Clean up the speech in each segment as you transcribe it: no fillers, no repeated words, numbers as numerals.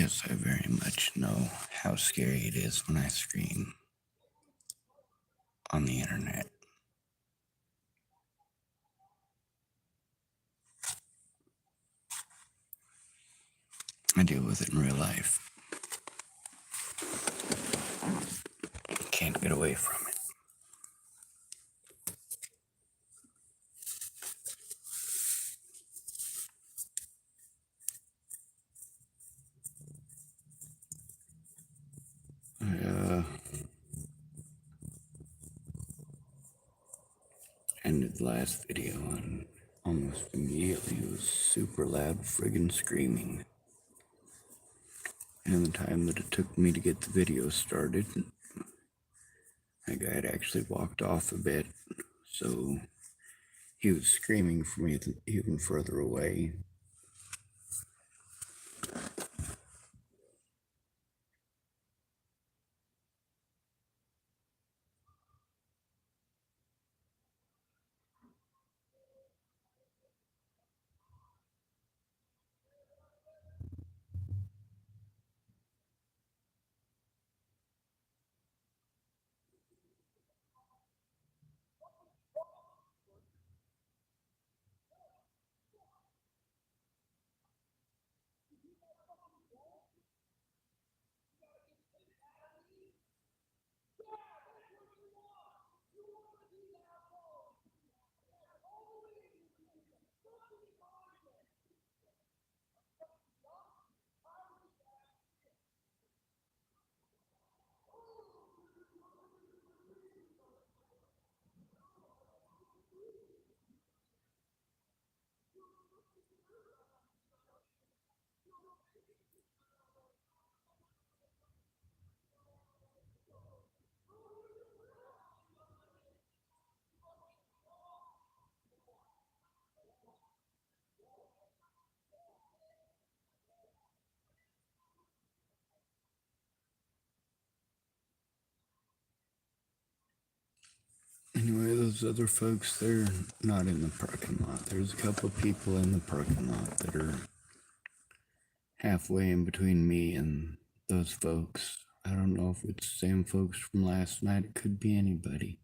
Yes, I very much know how scary it is when I scream on the internet. I deal with it in real life. Can't get away from it. I ended the last video and almost immediately it was super loud friggin' screaming. And the time that it took me to get the video started, that guy had actually walked off a bit, so he was screaming from even further away. Anyway, those other folks, they're not in the parking lot. There's a couple of people in the parking lot that are halfway in between me and those folks. I don't know if it's the same folks from last night. It could be anybody.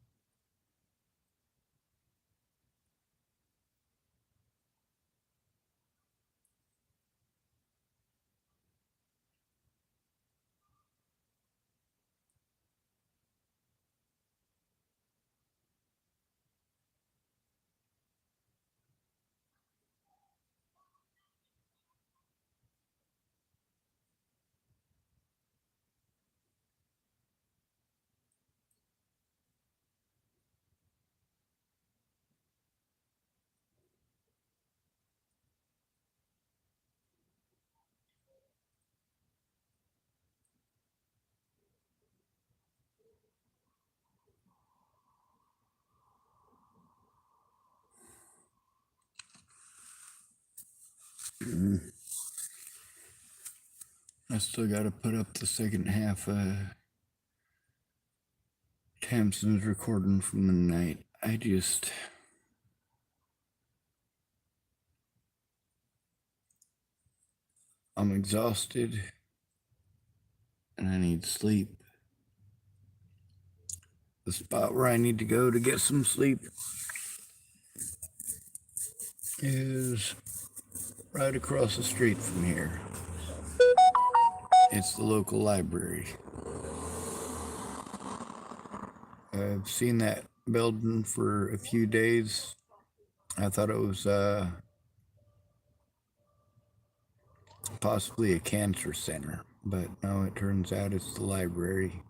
I still got to put up the second half of Tamsin's recording from the night. I'm exhausted and I need sleep. The spot where I need to go to get some sleep is right across the street from here. It's the local library. I've seen that building for a few days. I thought it was possibly a cancer center, but no, it turns out it's the library.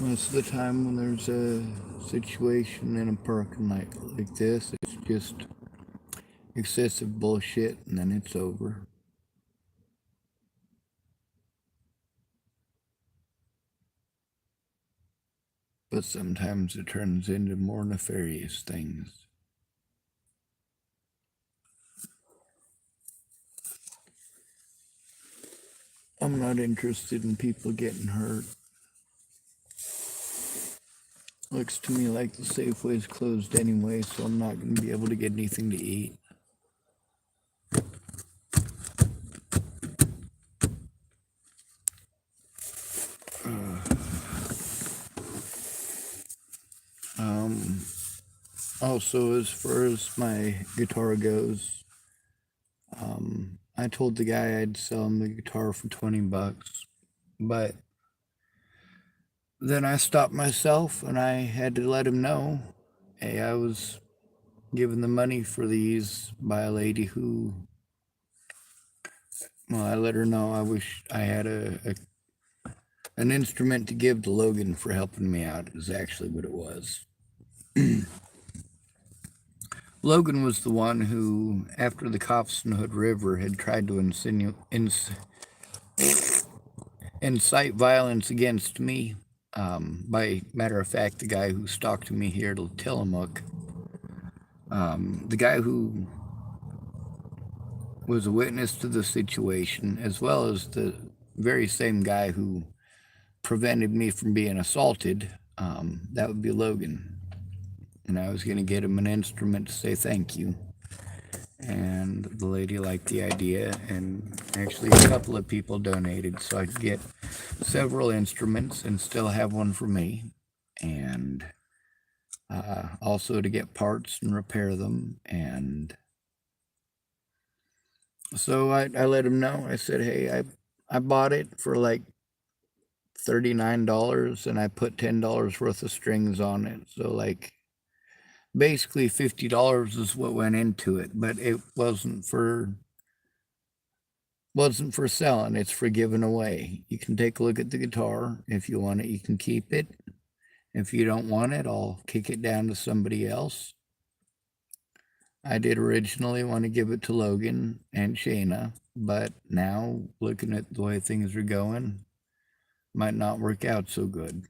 Most of the time when there's a situation in a parking lot like this, it's just excessive bullshit and then it's over. But sometimes it turns into more nefarious things. I'm not interested in people getting hurt. Looks to me like the Safeway's closed anyway, so I'm not going to be able to get anything to eat. Also, as far as my guitar goes, I told the guy I'd sell him the guitar for $20, but then I stopped myself and I had to let him know, hey, I was given the money for these by a lady who, well, I let her know I wish I had an instrument to give to Logan for helping me out, is actually what it was. Logan was the one who, after the cops in Hood River had tried to incite violence against me, by matter of fact, the guy who stalked me here to Tillamook, the guy who was a witness to the situation, as well as the very same guy who prevented me from being assaulted, that would be Logan. And I was going to get him an instrument to say thank you. And the lady liked the idea, and actually a couple of people donated, so I could get several instruments and still have one for me, and also to get parts and repair them. And so I let him know. I said, hey, I bought it for like $39, and I put $10 worth of strings on it, so like basically $50 is what went into it, but it wasn't for selling, it's for giving away. You can take a look at the guitar. If you want it, you can keep it. If you don't want it, I'll kick it down to somebody else. I did originally want to give it to Logan and Shayna, but now, looking at the way things are going, might not work out so good.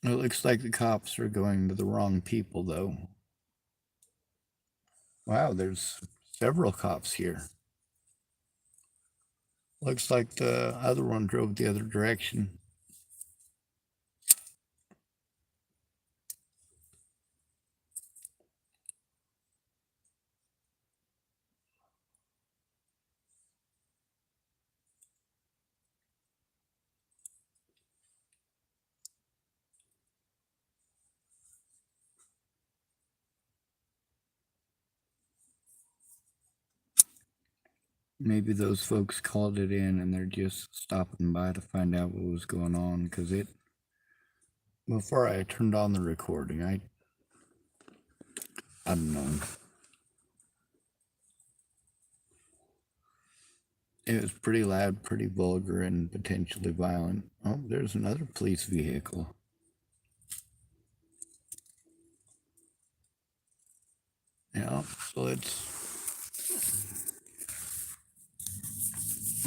It looks like the cops are going to the wrong people, though. Wow, there's several cops here. Looks like the other one drove the other direction. Maybe those folks called it in and they're just stopping by to find out what was going on, because before I turned on the recording, I don't know. It was pretty loud, pretty vulgar, and potentially violent. Oh, there's another police vehicle. Yeah, so let's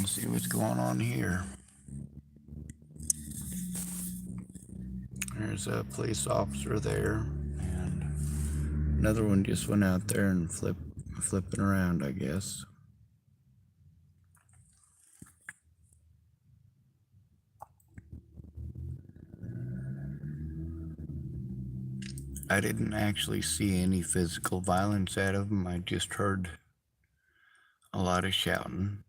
see what's going on here. There's a police officer there, and another one just went out there and flipping around, I guess. I didn't actually see any physical violence out of them. I just heard a lot of shouting.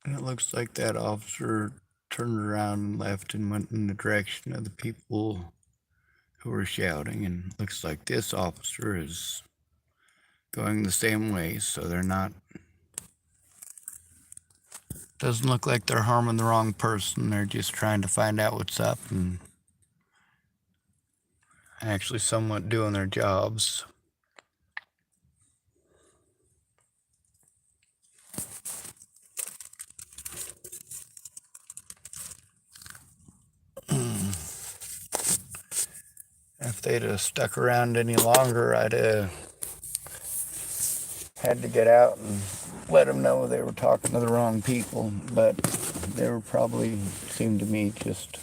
And it looks like that officer turned around and left and went in the direction of the people who were shouting. And looks like this officer is going the same way, so they're not... Doesn't look like they're harming the wrong person. They're just trying to find out what's up and actually somewhat doing their jobs. If they'd have stuck around any longer, I'd have had to get out and let them know they were talking to the wrong people. But they were probably, seemed to me, just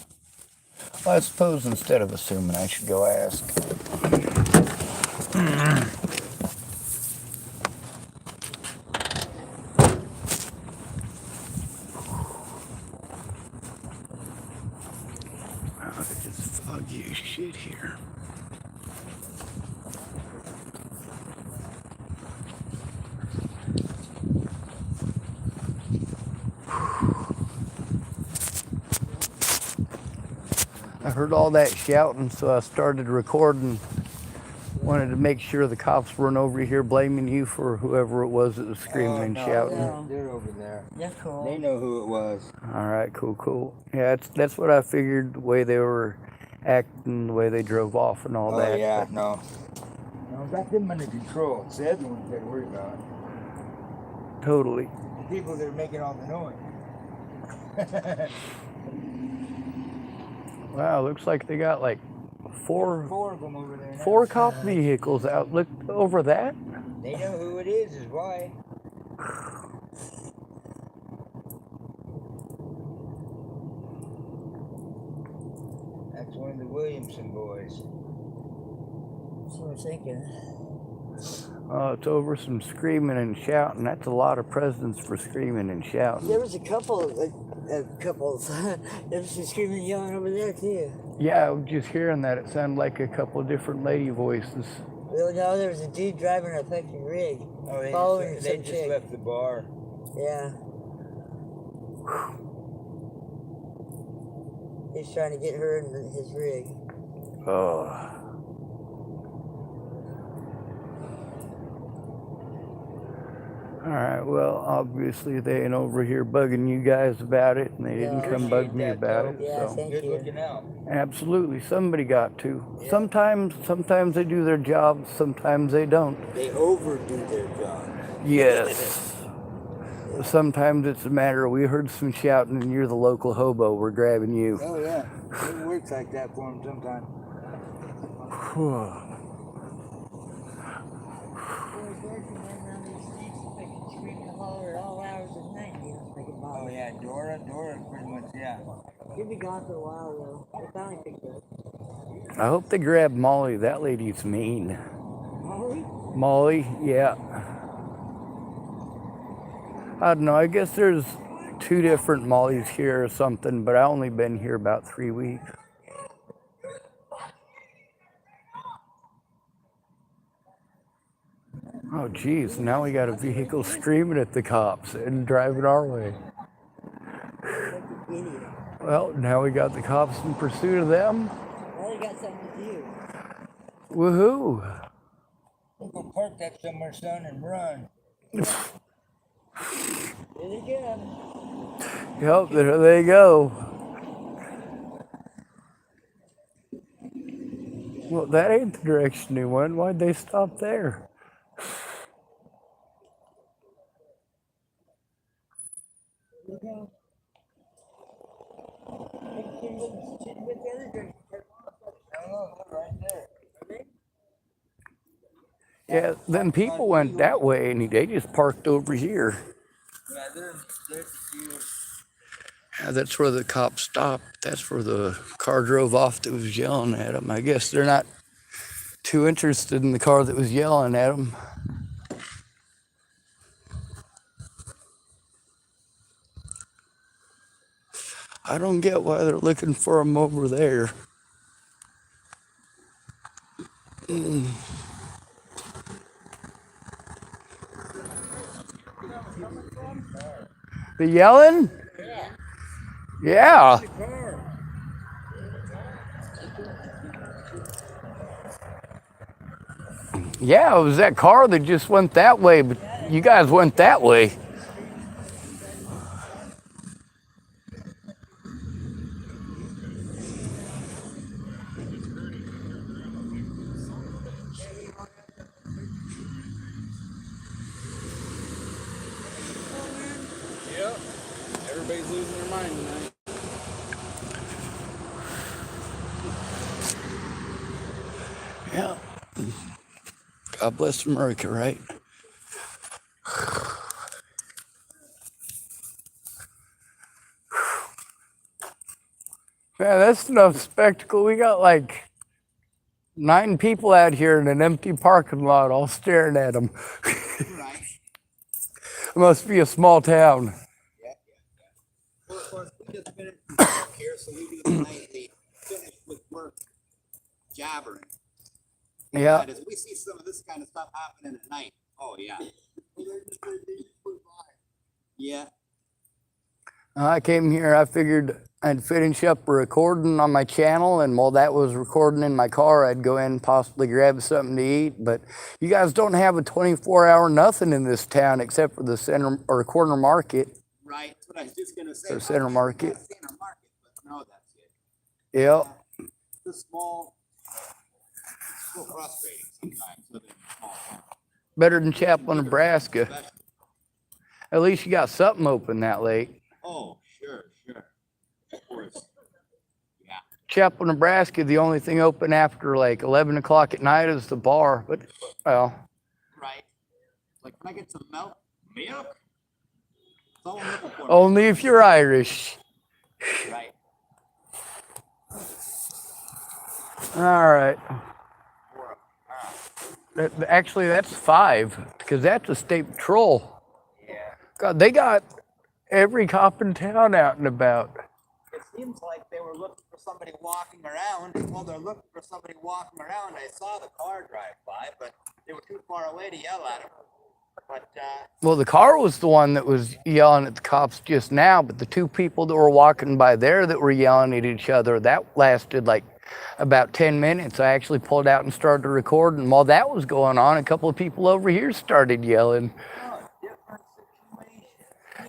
Well, I suppose instead of assuming, I should go ask. Oh, it's foggy as shit here. I heard all that shouting, so I started recording. Wanted to make sure the cops weren't over here blaming you for whoever it was that was screaming and shouting. No, they're over there. That's cool. They know who it was. All right, cool. Yeah, that's what I figured. The way they were acting, the way they drove off, and all that. Oh yeah, but no, got them under control. It's the other ones you got to worry about. Totally. The people that are making all the noise. Wow, looks like they got like four of them over there now. 4 cop vehicles out. Look over that. They know who it is why. That's one of the Williamson boys. That's what I was thinking. Oh, it's over some screaming and shouting. That's a lot of precedents for screaming and shouting. There was a couple, couples. There was some screaming and yelling over there too. Yeah, I was just hearing that. It sounded like a couple of different lady voices. Well, no, there was a dude driving a fucking rig. Oh, they just left the bar. Yeah. He's trying to get her in his rig. Oh. All right, well, obviously they ain't over here bugging you guys about it, and they didn't come bug me about it. Yeah, so. thank Good you. looking out. Absolutely, somebody got to. Yeah. Sometimes they do their job, sometimes they don't. They overdo their job. Yes. Sometimes it's a matter of we heard some shouting and you're the local hobo, we're grabbing you. Oh yeah, it works like that for them sometimes. Oh yeah, Dora pretty much, yeah. She'll be gone for a while though. They finally picked her up. I hope they grab Molly. That lady's mean. Molly? Molly, yeah. I don't know, I guess there's 2 different Mollys here or something, but I only been here about 3 weeks. Oh geez, now we got a vehicle screaming at the cops and driving our way. Well, now we got the cops in pursuit of them. Well, they got something to do. Woohoo! We'll go park that somewhere, son, and run. There they go. Yep, there they go. Well, that ain't the direction they went. Why'd they stop there? Yeah, then people went that way and they just parked over here. Yeah, they're Yeah, that's where the cop stopped. That's where the car drove off that was yelling at them. I guess they're not too interested in the car that was yelling at them. I don't get why they're looking for them over there. The yelling? Yeah. Yeah, it was that car that just went that way, but you guys went that way. Yep. Everybody's losing their mind tonight. Yeah. God bless America, right? Yeah, that's enough spectacle. We got like 9 people out here in an empty parking lot, all staring at them. Right. It must be a small town. Yeah. Well, of course, we just finished work here, so we do the nightly finish with work jabbering. Yeah. As we see some of this kind of stuff happening at night. Oh, yeah. Yeah. I came here, I figured I'd finish up a recording on my channel, and while that was recording in my car, I'd go in and possibly grab something to eat. But you guys don't have a 24-hour nothing in this town except for the center or corner market. Right. That's what I was just going to say. Or center market. Center market, but no, that's it. Yep. The small, it's so frustrating sometimes living in a small town. Better than Chaplin, Nebraska. At least you got something open that late. Oh, sure. Of course. Yeah. Chaplin, Nebraska, the only thing open after like 11 o'clock at night is the bar. But, well. Right. Like, can I get some milk? Milk? That's all I'm looking for. Only if you're Irish. Right. All right. Actually, that's 5, because that's a state patrol. Yeah. God, they got every cop in town out and about. It seems like they were looking for somebody walking around. While they're looking for somebody walking around, I saw the car drive by, but they were too far away to yell at them. But, well, the car was the one that was yelling at the cops just now, but the 2 people that were walking by there that were yelling at each other, that lasted like about 10 minutes. I actually pulled out and started recording. While that was going on, a couple of people over here started yelling.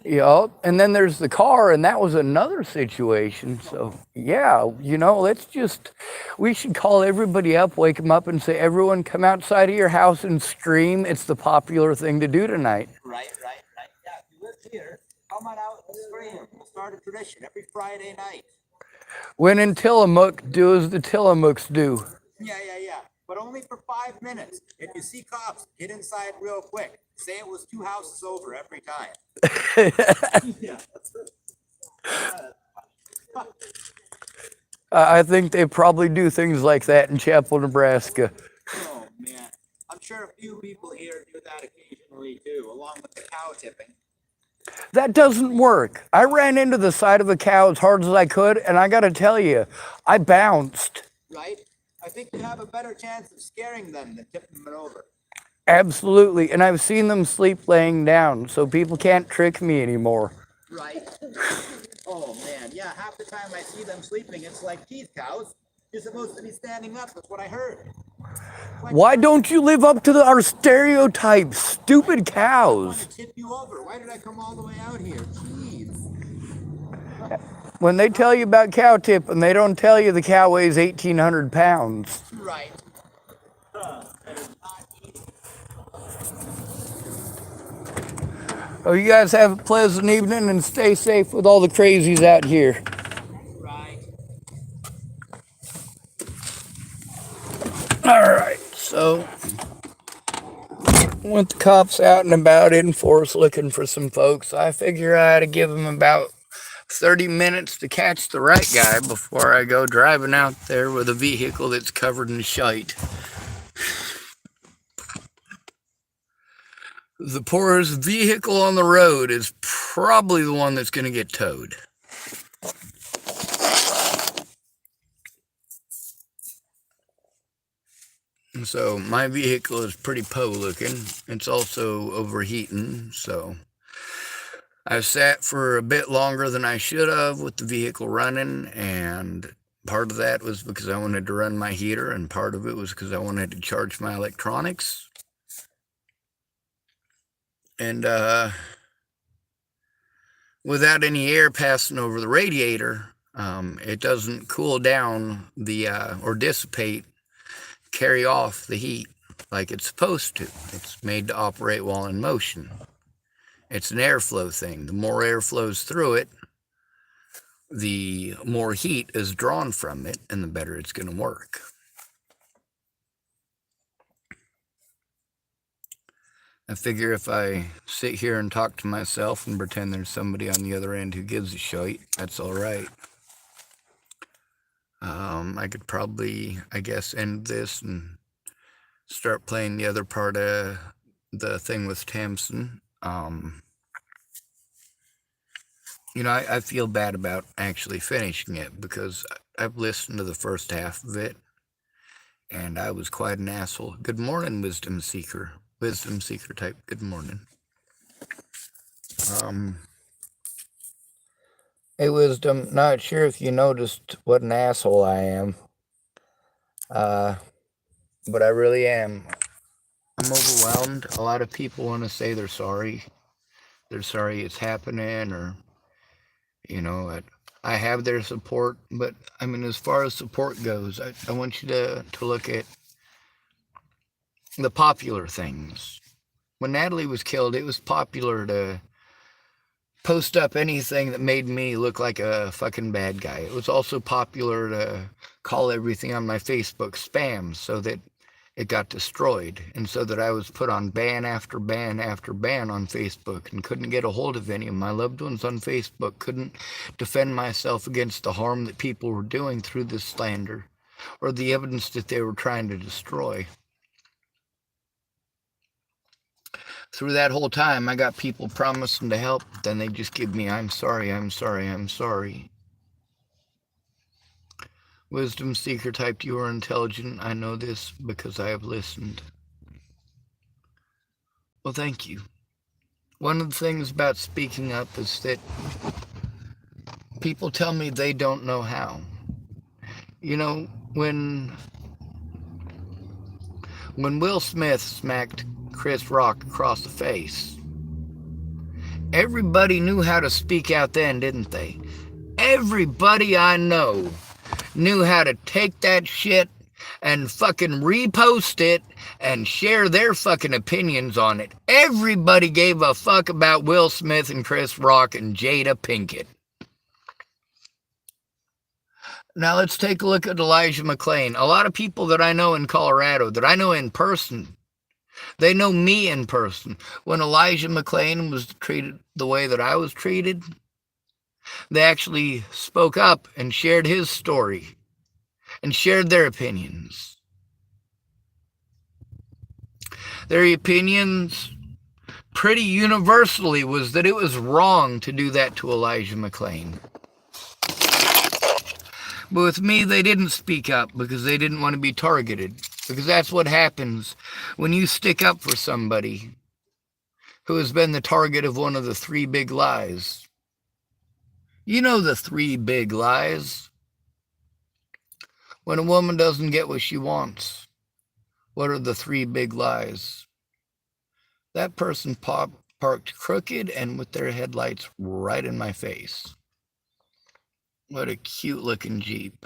Yep. And then there's the car, and that was another situation. So, yeah, we should call everybody up, wake them up, and say, everyone come outside of your house and scream. It's the popular thing to do tonight. Right. Yeah, if you live here, come on out and scream. We'll start a tradition every Friday night. When in Tillamook, do as the Tillamooks do. Yeah. But only for 5 minutes. If you see cops, get inside real quick. Say it was 2 houses over every time. Yeah. I think they probably do things like that in Chaplin, Nebraska. Oh, man. I'm sure a few people here do that occasionally, too, along with the cow tipping. That doesn't work. I ran into the side of a cow as hard as I could, and I got to tell you, I bounced. Right? I think you have a better chance of scaring them than tipping them over. Absolutely. And I've seen them sleep laying down, so people can't trick me anymore. Right? Oh, man. Yeah, half the time I see them sleeping, it's like, geez, cows, you're supposed to be standing up. That's what I heard. Like, why don't you live up to our stereotypes, stupid cows? I want to tip you over. Why did I come all the way out here? Jeez. When they tell you about cow tipping, they don't tell you the cow weighs 1,800 pounds. Right. Oh, you guys have a pleasant evening and stay safe with all the crazies out here. Right. All right, so with the cops out and about in force looking for some folks, I figure I ought to give them about 30 minutes to catch the right guy before I go driving out there with a vehicle that's covered in shite. The poorest vehicle on the road is probably the one that's going to get towed. So my vehicle is pretty looking. It's also overheating, so I sat for a bit longer than I should have with the vehicle running, and part of that was because I wanted to run my heater, and part of it was because I wanted to charge my electronics. And without any air passing over the radiator, it doesn't cool down or dissipate, carry off the heat like it's supposed to. It's made to operate while in motion. It's an airflow thing. The more air flows through it, the more heat is drawn from it, and the better it's going to work. I figure if I sit here and talk to myself and pretend there's somebody on the other end who gives a shite, that's all right. I could probably, I guess, end this and start playing the other part of the thing with Tamsin. You know, I feel bad about actually finishing it because I've listened to the first half of it and I was quite an asshole. Good morning, Wisdom Seeker. Wisdom Seeker type, good morning. Hey, Wisdom, not sure if you noticed what an asshole I am. But I really am. I'm overwhelmed. A lot of people want to say they're sorry. They're sorry it's happening, or, you know, I have their support. But, I mean, as far as support goes, I want you to look at the popular things. When Natalie was killed, it was popular to post up anything that made me look like a fucking bad guy. It was also popular to call everything on my Facebook spam so that it got destroyed, and so that I was put on ban after ban after ban on Facebook and couldn't get a hold of any of my loved ones on Facebook, couldn't defend myself against the harm that people were doing through this slander or the evidence that they were trying to destroy. Through that whole time, I got people promising to help, then they just give me, I'm sorry, I'm sorry, I'm sorry. Wisdom Seeker typed, you are intelligent. I know this because I have listened. Well, thank you. One of the things about speaking up is that people tell me they don't know how. You know, when Will Smith smacked Chris Rock across the face, everybody knew how to speak out then, didn't they? Everybody I know knew how to take that shit and fucking repost it and share their fucking opinions on it. Everybody gave a fuck about Will Smith and Chris Rock and Jada Pinkett. Now let's take a look at Elijah McClain. A lot of people that I know in Colorado, that I know in person, they know me in person. When Elijah McClain was treated the way that I was treated, they actually spoke up and shared his story and shared their opinions. Their opinions pretty universally was that it was wrong to do that to Elijah McClain. But with me, they didn't speak up because they didn't want to be targeted. Because that's what happens when you stick up for somebody who has been the target of one of the three big lies. You know the three big lies. When a woman doesn't get what she wants, what are the three big lies? That person parked crooked and with their headlights right in my face. What a cute looking Jeep.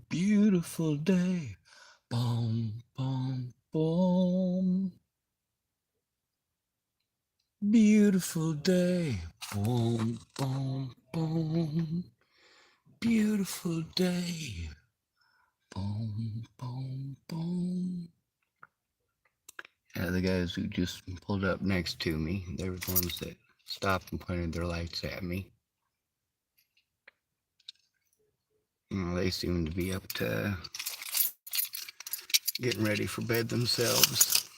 Beautiful day. Boom, boom, boom. Beautiful day. Boom, boom, boom. Beautiful day. Boom, boom, boom. Yeah, the guys who just pulled up next to me, they were the ones that stopped and pointed their lights at me. You know, they seem to be up to getting ready for bed themselves.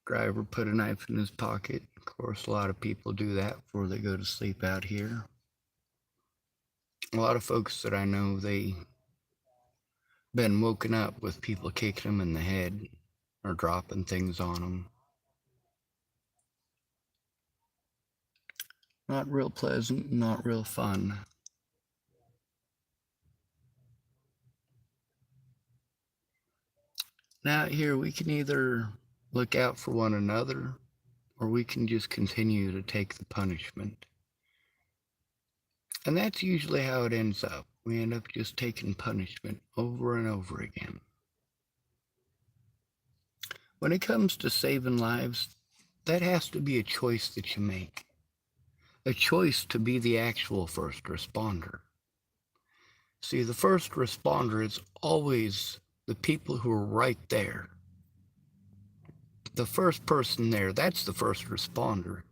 Driver put a knife in his pocket. Of course, a lot of people do that before they go to sleep out here. A lot of folks that I know, they been woken up with people kicking them in the head or dropping things on them. Not real pleasant, not real fun. Now, here we can either look out for one another, or we can just continue to take the punishment. And that's usually how it ends up. We end up just taking punishment over and over again. When it comes to saving lives, that has to be a choice that you make. A choice to be the actual first responder. See, the first responder is always the people who are right there. The first person there, that's the first responder.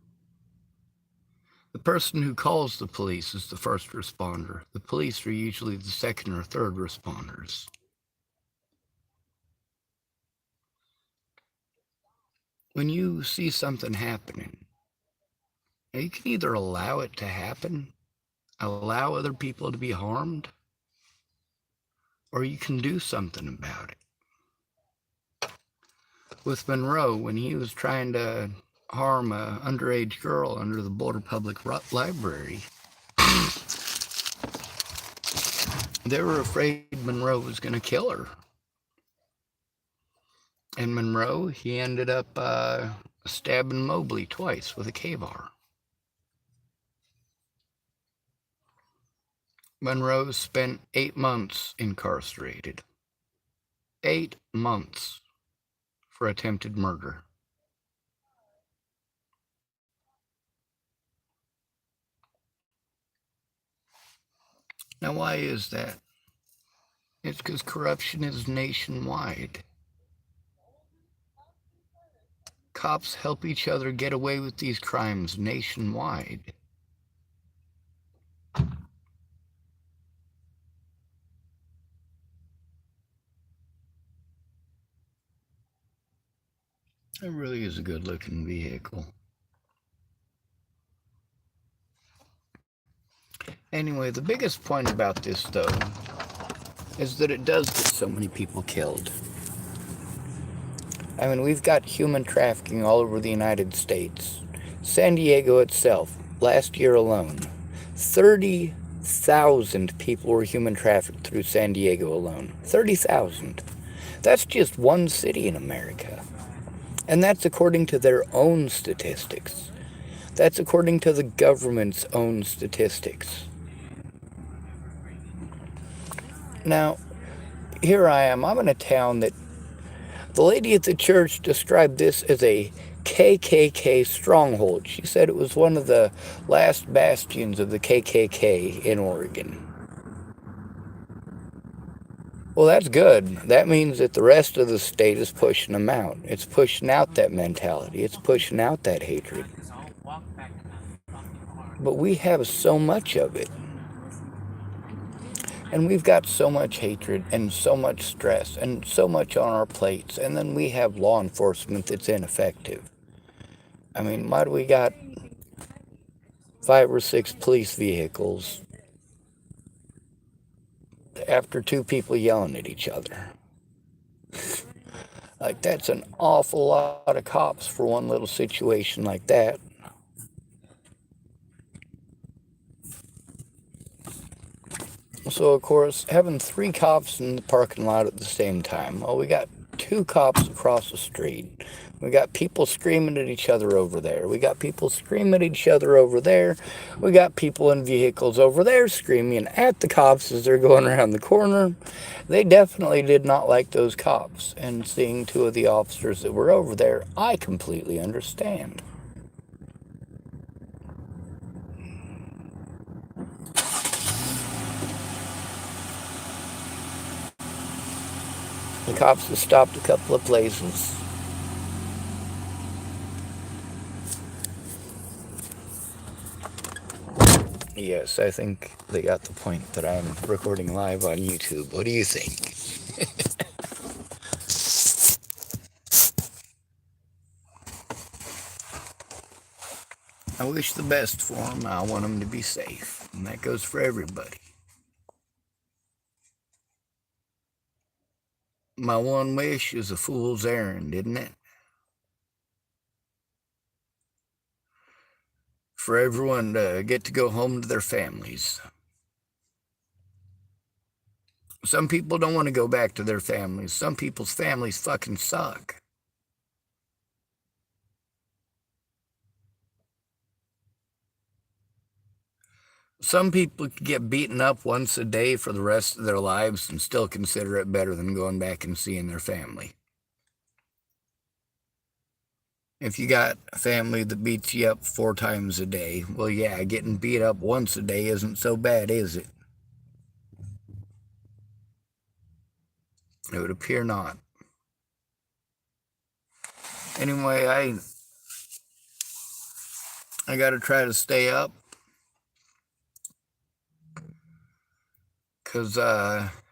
The person who calls the police is the first responder. The police are usually the second or third responders. When you see something happening, you can either allow it to happen, allow other people to be harmed, or you can do something about it. With Monroe, when he was trying to harm an underage girl under the Boulder Public Library, they were afraid Monroe was going to kill her. And Monroe, he ended up stabbing Mobley twice with a K-bar. Monroe spent 8 months incarcerated. 8 months for attempted murder. Now, why is that? It's because corruption is nationwide. Cops help each other get away with these crimes nationwide. It really is a good-looking vehicle. Anyway, the biggest point about this, though, is that it does get so many people killed. I mean, we've got human trafficking all over the United States. San Diego itself, last year alone, 30,000 people were human trafficked through San Diego alone. 30,000. That's just one city in America. And that's according to their own statistics. That's according to the government's own statistics. Now, here I am. I'm in a town that the lady at the church described this as a KKK stronghold. She said it was one of the last bastions of the KKK in Oregon. Well, that's good. That means that the rest of the state is pushing them out. It's pushing out that mentality. It's pushing out that hatred. But we have so much of it. And we've got so much hatred and so much stress and so much on our plates. And then we have law enforcement that's ineffective. I mean, why do we got 5 or 6 police vehicles after 2 people yelling at each other? Like, that's an awful lot of cops for one little situation like that. So, of course, having 3 cops in the parking lot at the same time. Well, we got 2 cops across the street. We got people screaming at each other over there. We got people screaming at each other over there. We got people in vehicles over there screaming at the cops as they're going around the corner. They definitely did not like those cops. And seeing 2 of the officers that were over there, I completely understand. The cops have stopped a couple of places. Yes, I think they got the point that I'm recording live on YouTube. What do you think? I wish the best for them. I want them to be safe. And that goes for everybody. My one wish is a fool's errand, isn't it? For everyone to get to go home to their families. Some people don't want to go back to their families. Some people's families fucking suck. Some people get beaten up once a day for the rest of their lives and still consider it better than going back and seeing their family. If you got a family that beats you up 4 times a day, well, yeah, getting beat up once a day isn't so bad, is it? It would appear not. Anyway, I got to try to stay up. Because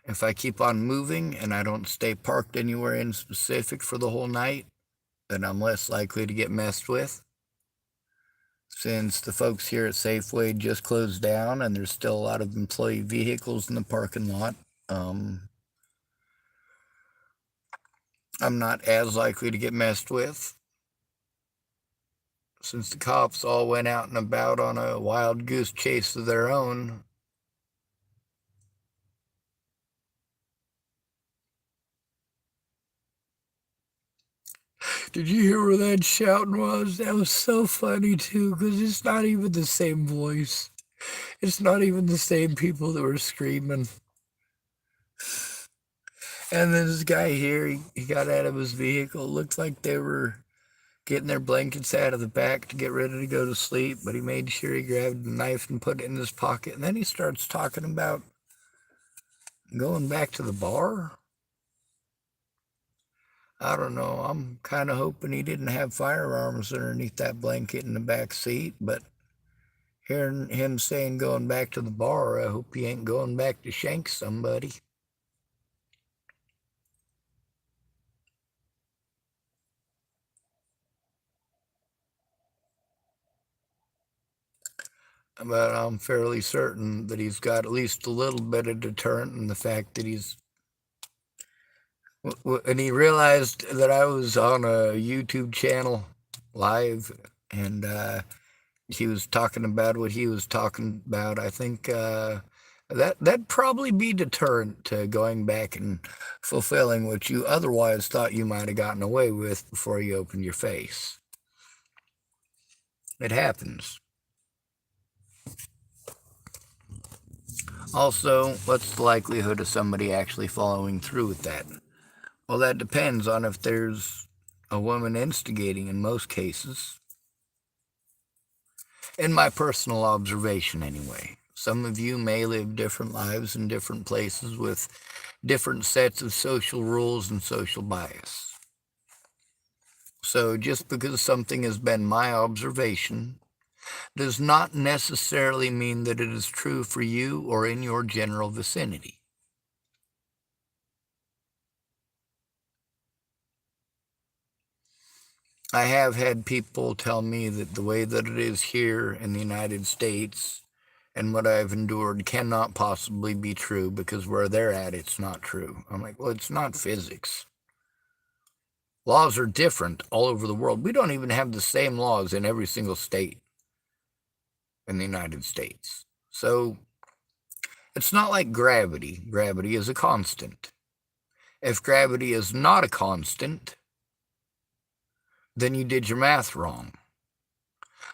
if I keep on moving and I don't stay parked anywhere in specific for the whole night, then I'm less likely to get messed with. Since the folks here at Safeway just closed down and there's still a lot of employee vehicles in the parking lot, I'm not as likely to get messed with. Since the cops all went out and about on a wild goose chase of their own, did you hear where that shouting was? That was so funny too, because it's not even the same voice. It's not even the same people that were screaming. And then this guy here, he got out of his vehicle. It looked like they were getting their blankets out of the back to get ready to go to sleep, but he made sure he grabbed a knife and put it in his pocket. And then he starts talking about going back to the bar. I don't know. I'm kind of hoping he didn't have firearms underneath that blanket in the back seat, but hearing him saying going back to the bar, I hope he ain't going back to shank somebody. But I'm fairly certain that he's got at least a little bit of deterrent in the fact that and he realized that I was on a YouTube channel live, and he was talking about what he was talking about. I think that'd probably be deterrent to going back and fulfilling what you otherwise thought you might have gotten away with before you opened your face. It happens. Also, what's the likelihood of somebody actually following through with that? Well, that depends on if there's a woman instigating in most cases. In my personal observation, anyway. Some of you may live different lives in different places with different sets of social rules and social bias. So just because something has been my observation does not necessarily mean that it is true for you or in your general vicinity. I have had people tell me that the way that it is here in the United States and what I've endured cannot possibly be true because where they're at, it's not true. I'm like, well, it's not physics. Laws are different all over the world. We don't even have the same laws in every single state in the United States. So it's not like gravity. Gravity is a constant. If gravity is not a constant, then you did your math wrong.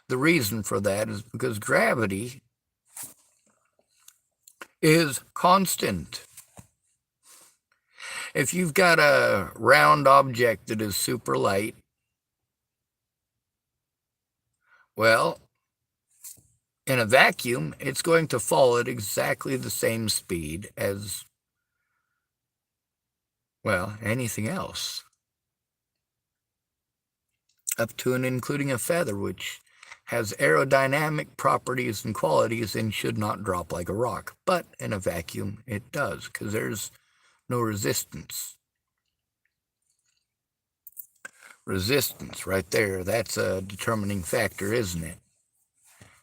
The reason for that is because gravity is constant. If you've got a round object that is super light, well, in a vacuum, it's going to fall at exactly the same speed as, well, anything else. Up to and including a feather, which has aerodynamic properties and qualities and should not drop like a rock. But in a vacuum, it does, because there's no resistance. Resistance, right there, that's a determining factor, isn't it?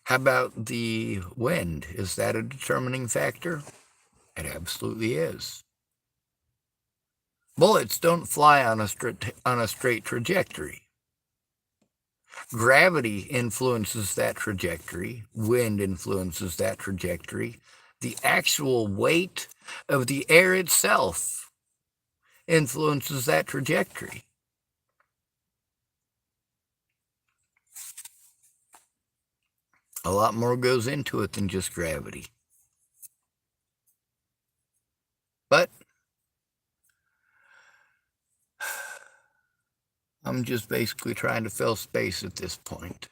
How about the wind? Is that a determining factor? It absolutely is. Bullets don't fly on a straight trajectory. Gravity influences that trajectory. Wind influences that trajectory. The actual weight of the air itself influences that trajectory. A lot more goes into it than just gravity. But I'm just basically trying to fill space at this point.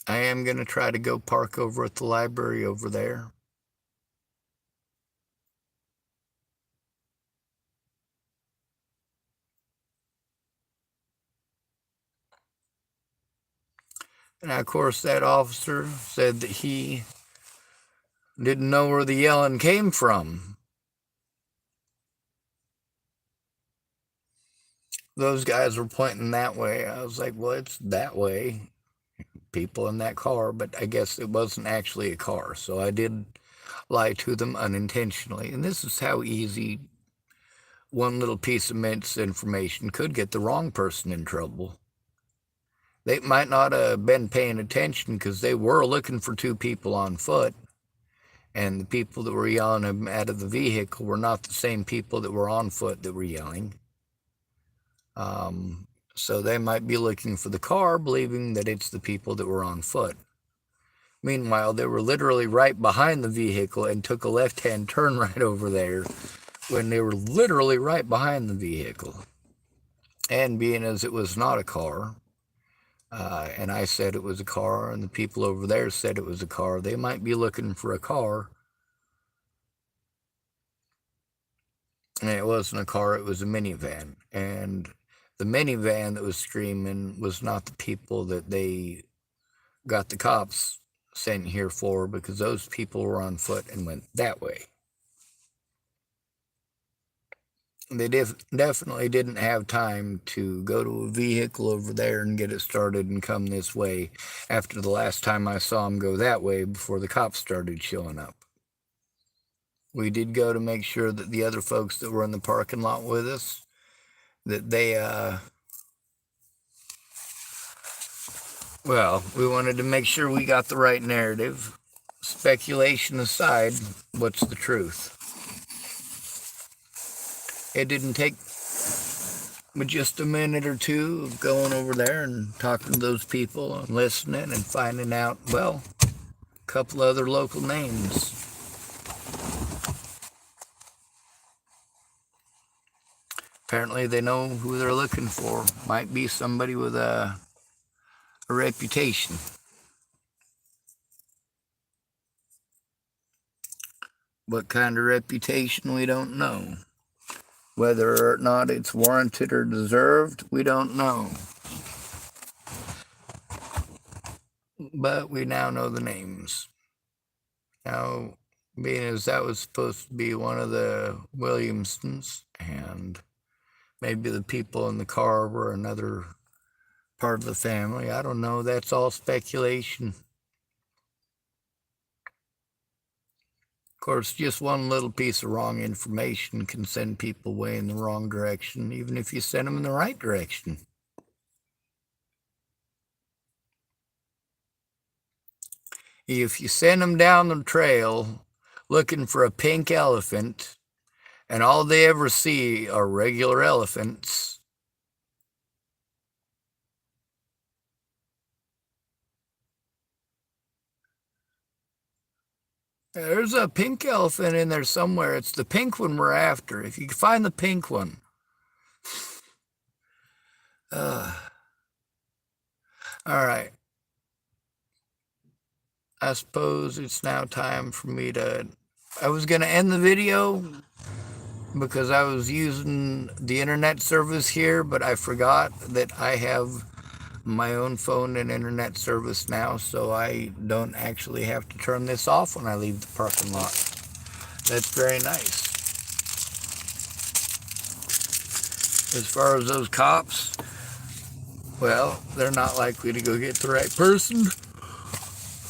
I am going to try to go park over at the library over there. And of course, that officer said that he didn't know where the yelling came from. Those guys were pointing that way. I was like, well, it's that way. People in that car, but I guess it wasn't actually a car. So I did lie to them unintentionally. And this is how easy one little piece of misinformation could get the wrong person in trouble. They might not have been paying attention because they were looking for two people on foot. And the people that were yelling them out of the vehicle were not the same people that were on foot that were yelling. So they might be looking for the car, believing that it's the people that were on foot. Meanwhile, they were literally right behind the vehicle and took a left-hand turn right over there when they were literally right behind the vehicle. And being as it was not a car, and I said it was a car, and the people over there said it was a car, they might be looking for a car. And it wasn't a car, it was a minivan. And the minivan that was screaming was not the people that they got the cops sent here for, because those people were on foot and went that way. They definitely didn't have time to go to a vehicle over there and get it started and come this way after the last time I saw them go that way before the cops started showing up. We did go to make sure that the other folks that were in the parking lot with us, that they, well, we wanted to make sure we got the right narrative. Speculation aside, what's the truth? It didn't take but just a minute or two of going over there and talking to those people and listening and finding out, well, a couple other local names. Apparently they know who they're looking for. Might be somebody with a reputation. What kind of reputation, we don't know. Whether or not it's warranted or deserved, we don't know. But we now know the names. Now, being as that was supposed to be one of the Williamsons, and maybe the people in the car were another part of the family, I don't know. That's all speculation. Of course, just one little piece of wrong information can send people way in the wrong direction, even if you send them in the right direction. If you send them down the trail looking for a pink elephant, and all they ever see are regular elephants, there's a pink elephant in there somewhere. It's the pink one we're after. If you can find the pink one. All right. I suppose it's now time for me to... I was going to end the video because I was using the internet service here, but I forgot that I have my own phone and internet service now, so I don't actually have to turn this off when I leave the parking lot. That's very nice. As far as those cops, well, they're not likely to go get the right person.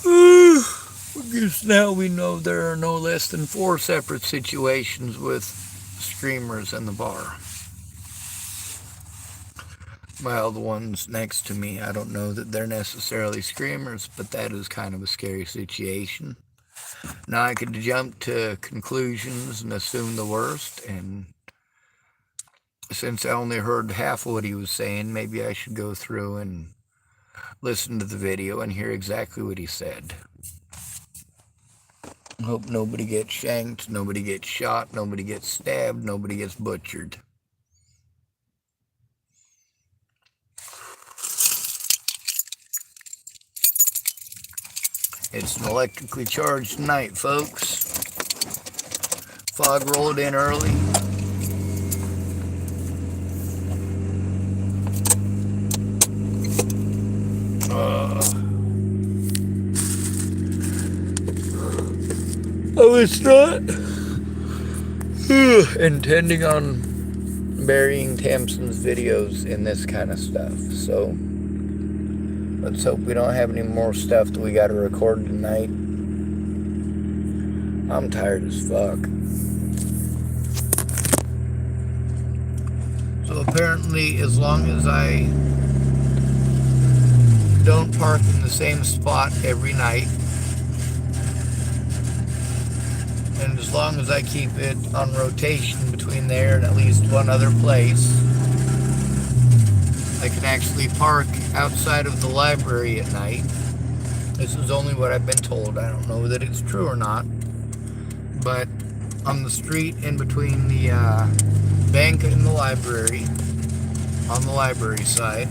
Because now we know there are no less than 4 separate situations with screamers in the bar. Well, the ones next to me, I don't know that they're necessarily screamers, but that is kind of a scary situation. Now I could jump to conclusions and assume the worst, and since I only heard half of what he was saying, maybe I should go through and listen to the video and hear exactly what he said. Hope nobody gets shanked, nobody gets shot, nobody gets stabbed, nobody gets butchered. It's an electrically charged night, folks. Fog rolled in early. I was not intending on burying Tamsin's videos in this kind of stuff, so let's hope we don't have any more stuff that we got to record tonight. I'm tired as fuck. So apparently, as long as I don't park in the same spot every night, and as long as I keep it on rotation between there and at least one other place, I can actually park outside of the library at night. This is only what I've been told. I don't know that it's true or not. But on the street in between the bank and the library, on the library side,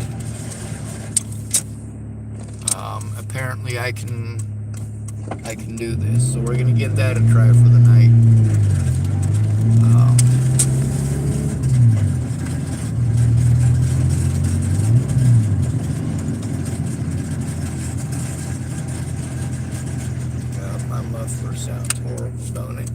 apparently I can do this. So we're going to give that a try for the night. God, my muffler sounds horrible, don't it?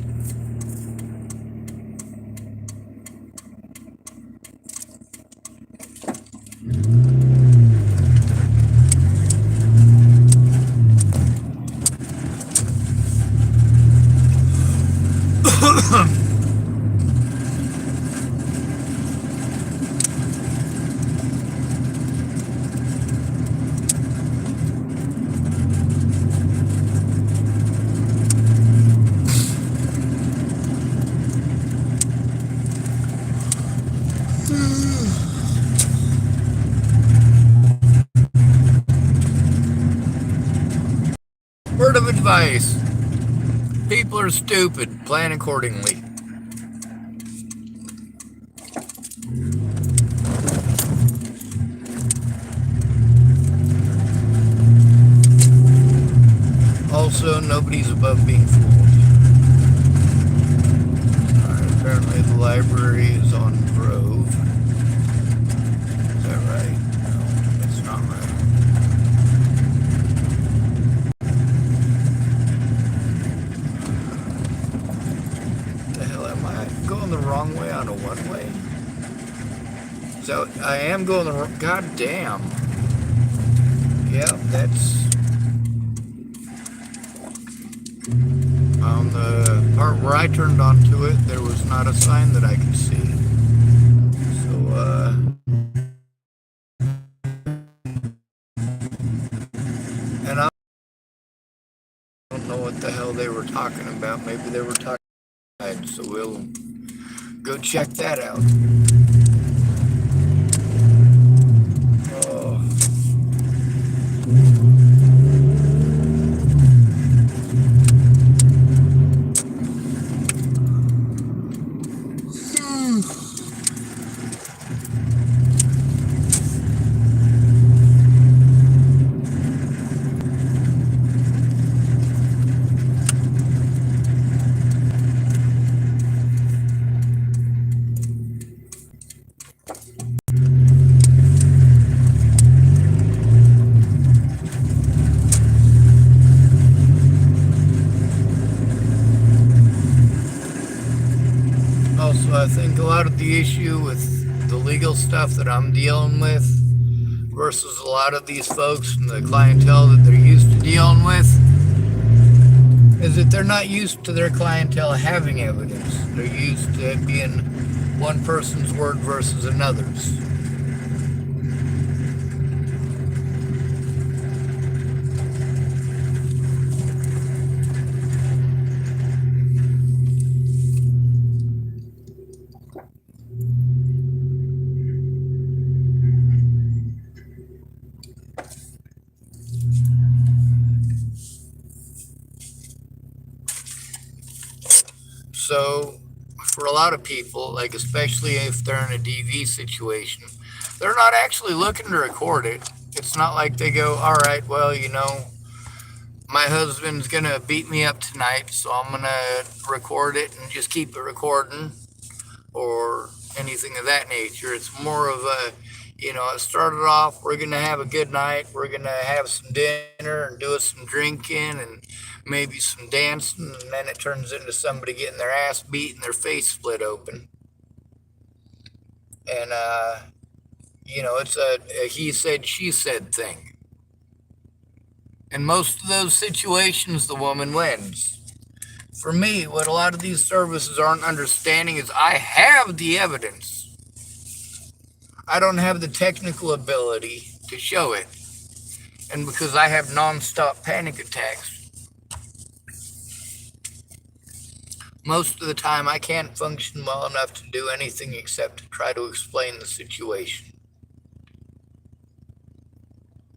Word of advice: people are stupid. Plan accordingly. Also, nobody's above being fooled. Alright, apparently the library is on Grove. Is that right? No, it's not right. The hell am I going the wrong way on a one-way? So I am going the wrong. God damn. Yep, that's. On the part where I turned onto it, there was not a sign that I could see. So, and I don't know what the hell they were talking about. Maybe they were talking about, so we'll go check that out. Oh. Also, I think a lot of the issue with the legal stuff that I'm dealing with versus a lot of these folks and the clientele that they're used to dealing with is that they're not used to their clientele having evidence. They're used to it being one person's word versus another's. for a lot of people, like especially if they're in a DV situation, they're not actually looking to record it. It's not like they go, all right, well, my husband's gonna beat me up tonight, so I'm gonna record it and just keep it recording or anything of that nature. It's more of a, it started off, we're gonna have a good night, we're gonna have some dinner and do some drinking and maybe some dancing, and then it turns into somebody getting their ass beat and their face split open. And it's a he said, she said thing. In most of those situations, the woman wins. For me, what a lot of these services aren't understanding is I have the evidence. I don't have the technical ability to show it. And because I have nonstop panic attacks, most of the time I can't function well enough to do anything except to try to explain the situation.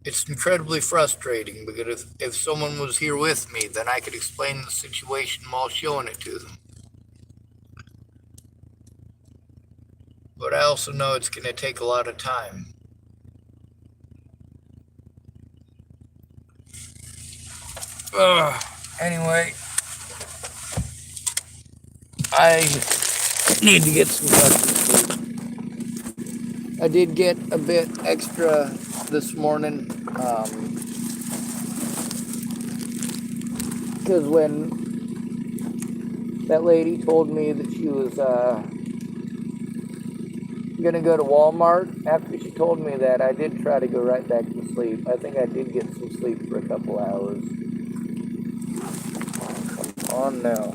It's incredibly frustrating because if someone was here with me, then I could explain the situation while showing it to them. But I also know it's going to take a lot of time. Anyway, I need to get some fucking sleep. I did get a bit extra this morning, because when that lady told me that she was gonna go to Walmart, after she told me that, I did try to go right back to sleep. I think I did get some sleep for a couple hours. Come on now.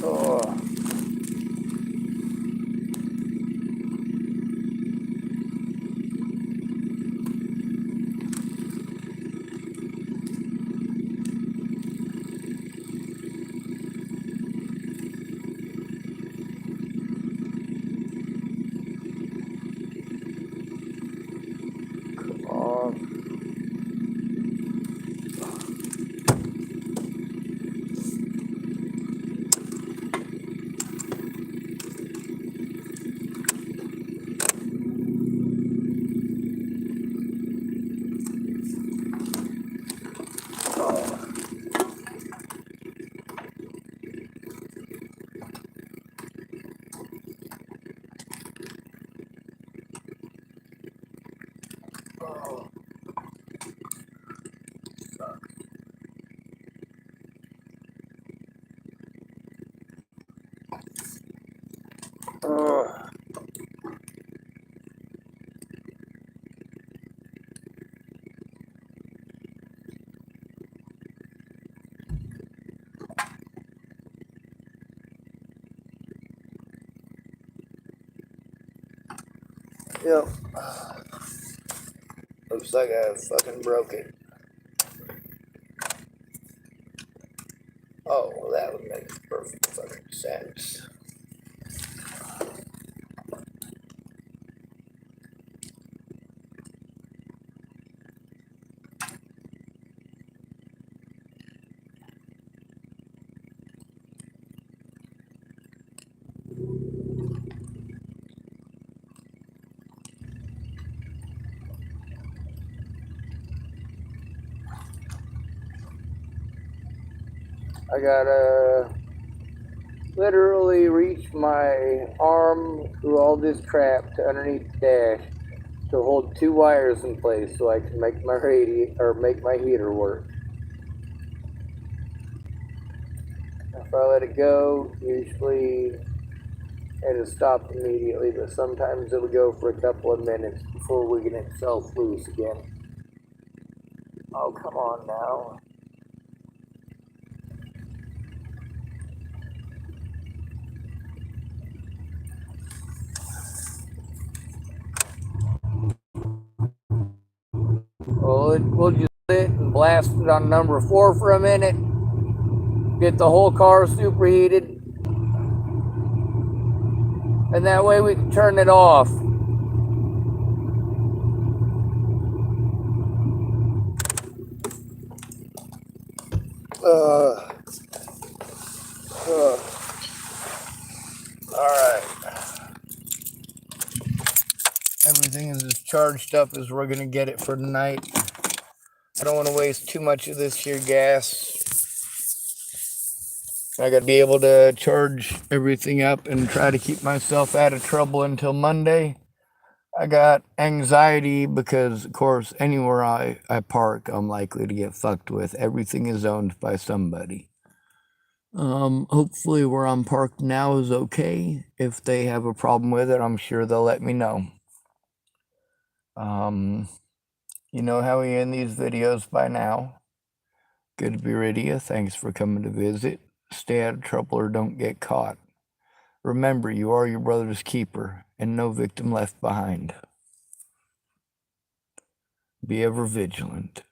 Oh. Yep. Looks like I fucking broke it. Oh, well, that would make perfect fucking sense. I gotta literally reach my arm through all this crap to underneath the dash to hold two wires in place so I can make my make my heater work. If I let it go, usually it'll stop immediately, but sometimes it'll go for a couple of minutes before we get itself loose again. Oh, come on now. Well, we'll just sit and blast it on number 4 for a minute. Get the whole car superheated. And that way we can turn it off. All right. Everything is as charged up as we're going to get it for tonight. I don't want to waste too much of this here gas. I got to be able to charge everything up and try to keep myself out of trouble until Monday. I got anxiety because, of course, anywhere I park, I'm likely to get fucked with. Everything is owned by somebody. Hopefully where I'm parked now is okay. If they have a problem with it, I'm sure they'll let me know. You know how we end these videos by now. Good to be with you. Thanks for coming to visit. Stay out of trouble or don't get caught. Remember, you are your brother's keeper, and no victim left behind. Be ever vigilant.